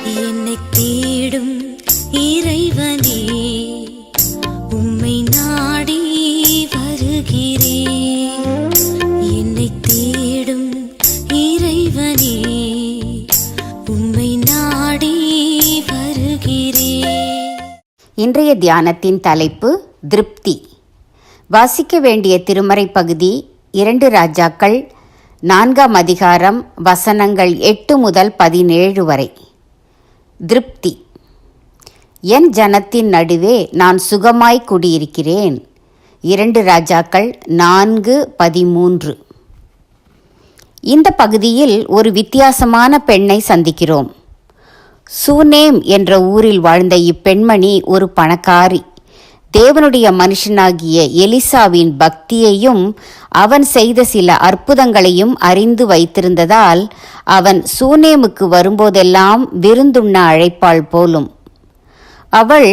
என்னை தேடும் இறைவனே, உம்மை நாடி வருகிறேன். என்னை தேடும் இறைவனே, உம்மை நாடி வருகிறேன். இன்றைய தியானத்தின் தலைப்பு திருப்தி. வாசிக்க வேண்டிய திருமறை பகுதி 2 ராஜாக்கள் 4ஆம் அதிகாரம் வசனங்கள் 8 முதல் 17 வரை. திருப்தி. என் ஜனத்தின் நடுவே நான் சுகமாய் குடியிருக்கிறேன். 2 ராஜாக்கள் 4:13. இந்த பகுதியில் ஒரு வித்தியாசமான பெண்ணை சந்திக்கிறோம். சூனேம் என்ற ஊரில் வாழ்ந்த இப்பெண்மணி ஒரு பணக்காரி. தேவனுடைய மனுஷனாகிய எலிசாவின் பக்தியையும் அவன் செய்த சில அற்புதங்களையும் அறிந்து வைத்திருந்ததால் அவன் சூனேமுக்கு வரும்போதெல்லாம் விருந்துண்ண அழைப்பாள் போலும். அவள்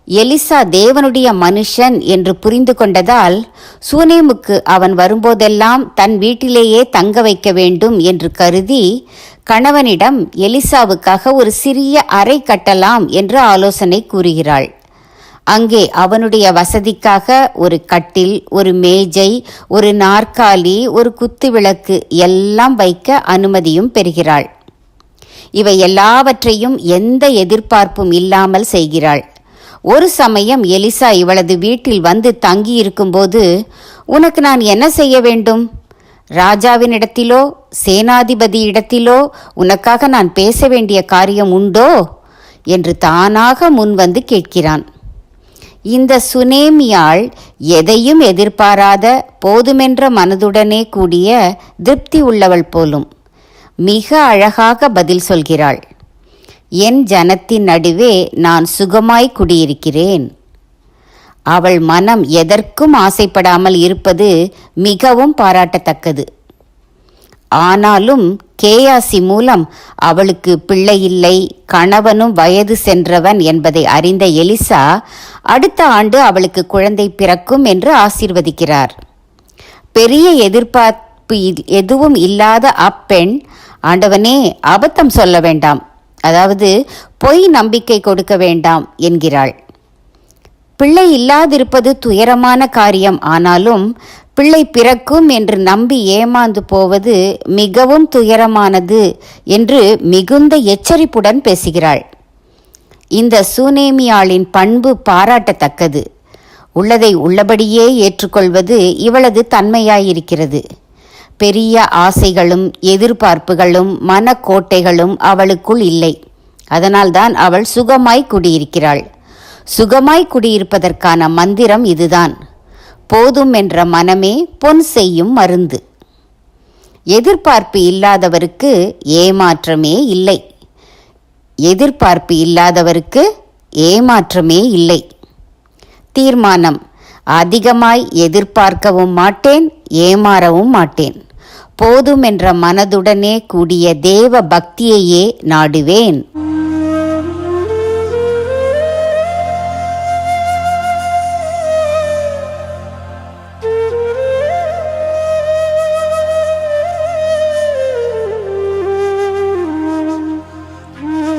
எலிசா தேவனுடைய மனுஷன் என்று புரிந்து கொண்டதால் சூனேமுக்கு அவன் வரும்போதெல்லாம் தன் வீட்டிலேயே தங்க வைக்க வேண்டும் என்று கருதி கணவனிடம் எலிசாவுக்காக ஒரு சிறிய அறை கட்டலாம் என்று ஆலோசனை கூறுகிறாள். அங்கே அவனுடைய வசதிக்காக ஒரு கட்டில், ஒரு மேஜை, ஒரு நாற்காலி, ஒரு குத்துவிளக்கு எல்லாம் வைக்க அனுமதியும் பெறுகிறாள். இவை எல்லாவற்றையும் எந்த எதிர்பார்ப்பும் இல்லாமல் செய்கிறாள். ஒரு சமயம் எலிசா இவளது வீட்டில் வந்து தங்கியிருக்கும்போது, உனக்கு நான் என்ன செய்ய வேண்டும்? ராஜாவினிடத்திலோ சேனாதிபதியிடத்திலோ உனக்காக நான் பேச வேண்டிய காரியம் உண்டோ என்று தானாக முன்வந்து கேட்கிறான். இந்த சுனேமியாள் எதையும் எதிர்பாராத போதுமென்ற மனதுடனே கூடிய திருப்தி உள்ளவள் போலும். மிக அழகாக பதில் சொல்கிறாள். என் ஜனத்தின் நடுவே நான் சுகமாய் குடியிருக்கிறேன். அவள் மனம் எதற்கும் ஆசைப்படாமல் இருப்பது மிகவும் பாராட்டத்தக்கது. ஆனாலும் கேயாசி மூலம் அவளுக்கு பிள்ளை இல்லை, கணவனும் வயது சென்றவன் என்பதை அறிந்த எலிசா அடுத்த ஆண்டு அவளுக்கு குழந்தை பிறக்கும் என்று ஆசீர்வதிக்கிறார். பெரிய எதிர்பார்ப்பு எதுவும் இல்லாத அப்பெண், ஆண்டவனே, அபத்தம் சொல்ல வேண்டாம், அதாவது பொய் நம்பிக்கை கொடுக்க வேண்டாம் என்கிறாள். பிள்ளை இல்லாதிருப்பது துயரமான காரியம். ஆனாலும் பிள்ளை பிறக்கும் என்று நம்பி ஏமாந்து போவது மிகவும் துயரமானது என்று மிகுந்த எச்சரிப்புடன் பேசுகிறாள். இந்த சூனேமியாளின் பண்பு பாராட்டத்தக்கது. உள்ளதை உள்ளபடியே ஏற்றுக்கொள்வது இவளது தன்மையாயிருக்கிறது. பெரிய ஆசைகளும் எதிர்பார்ப்புகளும் மனக்கோட்டைகளும் அவளுக்குள் இல்லை. அதனால்தான் அவள் சுகமாய் குடியிருக்கிறாள். சுகமாய் குடியிருப்பதற்கான மந்திரம் இதுதான். போதும் என்ற மனமே பொன் செய்யும் மருந்து. எதிர்பார்ப்பு இல்லாதவருக்கு ஏமாற்றமே இல்லை. எதிர்பார்ப்பு இல்லாதவருக்கு ஏமாற்றமே இல்லை. தீர்மானம்: அதிகமாய் எதிர்பார்க்கவும் மாட்டேன், ஏமாறவும் மாட்டேன். போதும் என்ற மனதுடனே கூடிய தேவ பக்தியையே நாடுவேன்.